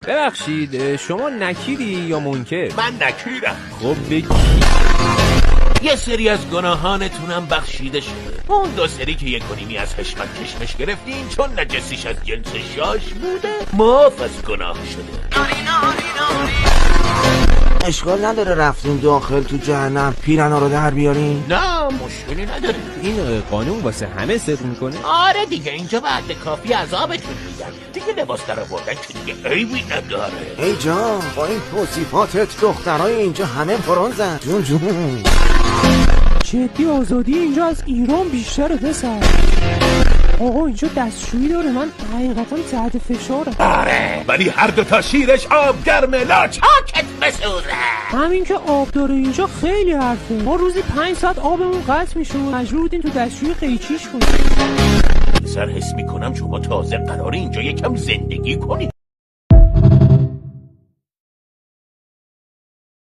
ببخشید شما نکیری یا منکر؟ من نکیرم. خب بگی. یه سری از گناهانتونم بخشیده شده. اون 2 سری که 1.5 از حشمت کشمش گرفتین چون نجسیش از جنس شاش بوده معاف از گناه شده. اشکال نداره رفتیم داخل تو جهنم پیرنا رو در بیاریم؟ نه مشکلی نداره. این قانون واسه همه صدق میکنه؟ آره دیگه اینجا بعد کافی عذابتون میدن دیگه. لباس در آوردن که دیگه عیبی نداره. ای جان با این توصیفاتت دخترای اینجا همه برنزن. جون جون جدی آزادی اینجا از ایران بیشتره پسر. آقا اینجا دستشویی داره، من حقیقتا تحت فشارم. آره ولی هر 2 تا شیرش آب گرمه لاچاکت بسوزه. همین که آب داره اینجا خیلی حرفه. ما روزی 5 ساعت آبمون قطع میشه و مجبور بودیم تو دستشویی قیچیش کنیم. سر حس میکنم شما تازه قراره اینجا یکم زندگی کنی.